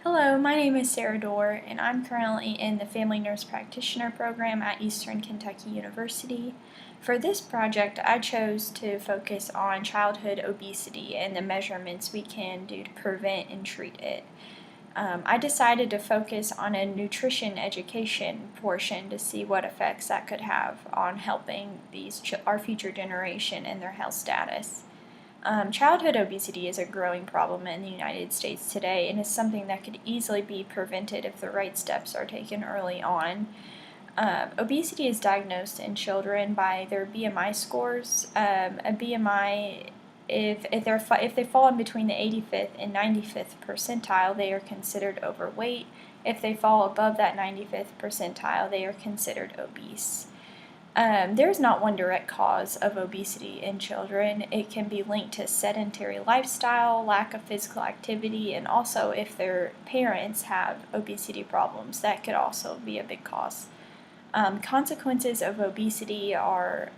Hello, my name is Sarah Dorr, and I'm currently in the Family Nurse Practitioner program at Eastern Kentucky University. For this project, I chose to focus on childhood obesity and the measurements we can do to prevent and treat it. I decided to focus on a nutrition education portion to see what effects that could have on helping our future generation and their health status. Childhood obesity is a growing problem in the United States today and is something that could easily be prevented if the right steps are taken early on. Obesity is diagnosed in children by their BMI scores. A BMI, if they fall in between the 85th and 95th percentile, they are considered overweight. If they fall above that 95th percentile, they are considered obese. There's not one direct cause of obesity in children. It can be linked to sedentary lifestyle, lack of physical activity, and also if their parents have obesity problems, that could also be a big cause. Consequences of obesity are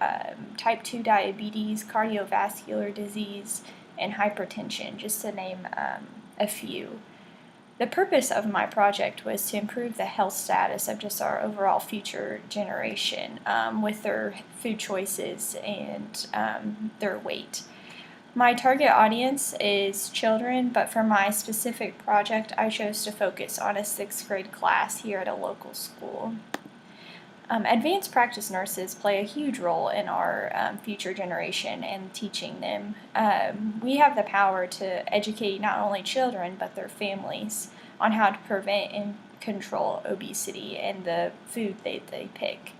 type 2 diabetes, cardiovascular disease, and hypertension, just to name a few. The purpose of my project was to improve the health status of just our overall future generation with their food choices and their weight. My target audience is children, but for my specific project, I chose to focus on a 6th grade class here at a local school. Advanced practice nurses play a huge role in our future generation and teaching them. We have the power to educate not only children but their families on how to prevent and control obesity and the food they pick.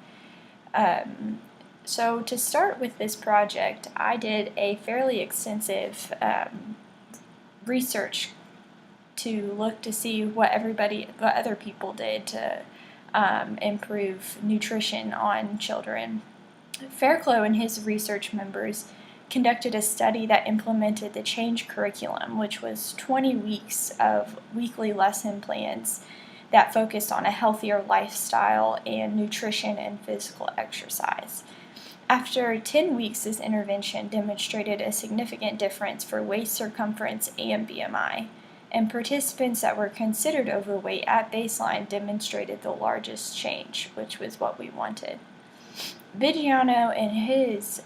So to start with this project, I did a fairly extensive research to look to see what other people did to improve nutrition on children. Fairclough and his research members conducted a study that implemented the change curriculum, which was 20 weeks of weekly lesson plans that focused on a healthier lifestyle and nutrition and physical exercise. After 10 weeks, this intervention demonstrated a significant difference for waist circumference and BMI. And participants that were considered overweight at baseline demonstrated the largest change, which was what we wanted. Viggiano and his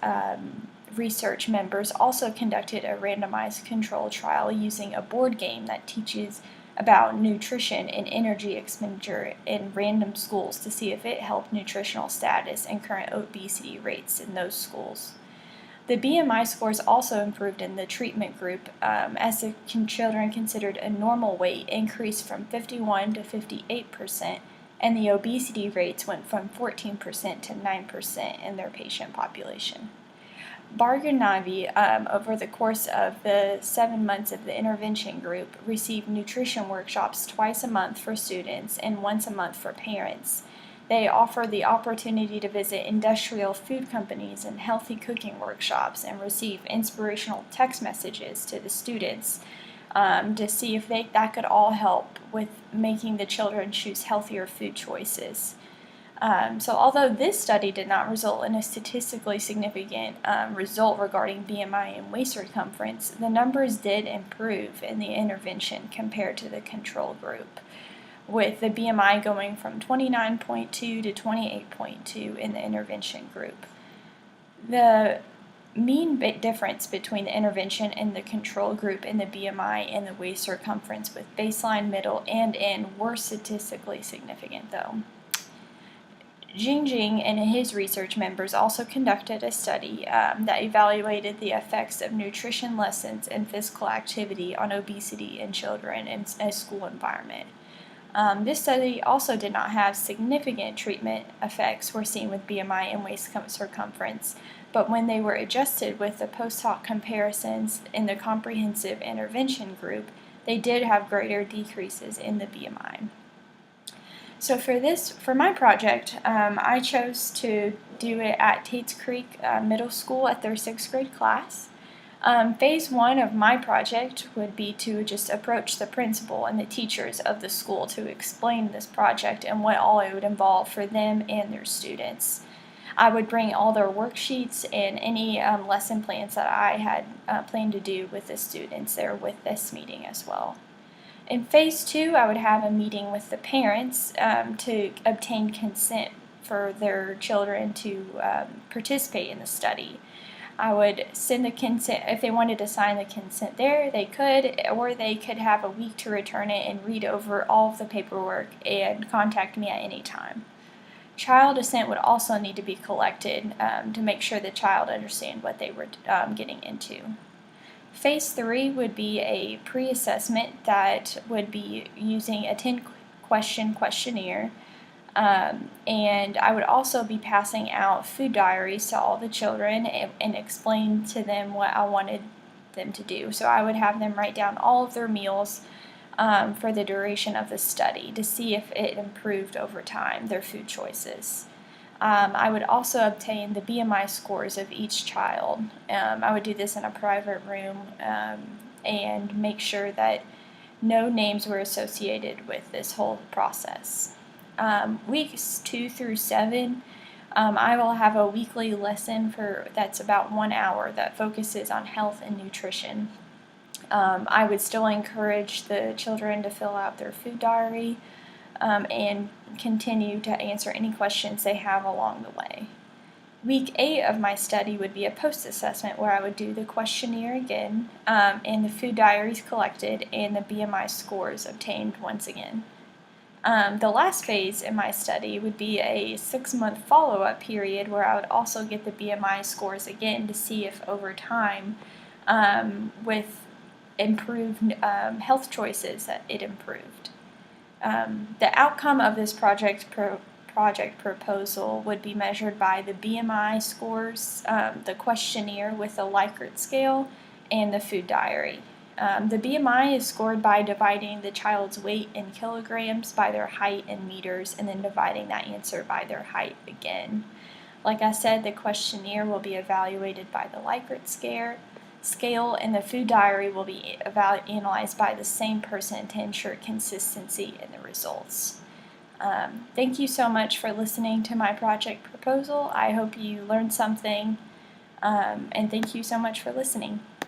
research members also conducted a randomized control trial using a board game that teaches about nutrition and energy expenditure in random schools to see if it helped nutritional status and current obesity rates in those schools. The BMI scores also improved in the treatment group as the children considered a normal weight increased from 51 to 58%, and the obesity rates went from 14% to 9% in their patient population. Barganavi, over the course of the 7 months of the intervention group, received nutrition workshops twice a month for students and once a month for parents. They offer the opportunity to visit industrial food companies and healthy cooking workshops and receive inspirational text messages to the students to see if that could all help with making the children choose healthier food choices. So although this study did not result in a statistically significant result regarding BMI and waist circumference, the numbers did improve in the intervention compared to the control group, with the BMI going from 29.2 to 28.2 in the intervention group. The mean difference between the intervention and the control group in the BMI and the waist circumference with baseline, middle, and end were statistically significant though. Jingjing and his research members also conducted a study that evaluated the effects of nutrition lessons and physical activity on obesity in children in a school environment. This study also did not have significant treatment effects were seen with BMI and waist circumference, but when they were adjusted with the post-hoc comparisons in the comprehensive intervention group, they did have greater decreases in the BMI. So for my project, I chose to do it at Tates Creek Middle School at their 6th grade class. Phase 1 of my project would be to just approach the principal and the teachers of the school to explain this project and what all it would involve for them and their students. I would bring all their worksheets and any lesson plans that I had planned to do with the students there with this meeting as well. In phase 2, I would have a meeting with the parents to obtain consent for their children to participate in the study. I would send the consent, if they wanted to sign the consent there, they could, or they could have a week to return it and read over all of the paperwork and contact me at any time. Child assent would also need to be collected to make sure the child understand what they were getting into. Phase 3 would be a pre-assessment that would be using a 10-question questionnaire, and I would also be passing out food diaries to all the children and explain to them what I wanted them to do. So I would have them write down all of their meals for the duration of the study to see if it improved over time, their food choices. I would also obtain the BMI scores of each child. I would do this in a private room and make sure that no names were associated with this whole process. Weeks 2 through 7, I will have a weekly lesson that's about 1 hour that focuses on health and nutrition. I would still encourage the children to fill out their food diary and continue to answer any questions they have along the way. Week 8 of my study would be a post-assessment where I would do the questionnaire again and the food diaries collected and the BMI scores obtained once again. The last phase in my study would be a 6-month follow-up period where I would also get the BMI scores again to see if over time with improved health choices that it improved. The outcome of this project proposal would be measured by the BMI scores, the questionnaire with the Likert scale, and the food diary. The BMI is scored by dividing the child's weight in kilograms by their height in meters and then dividing that answer by their height again. Like I said, the questionnaire will be evaluated by the Likert scale, and the food diary will be analyzed by the same person to ensure consistency in the results. Thank you so much for listening to my project proposal. I hope you learned something, and thank you so much for listening.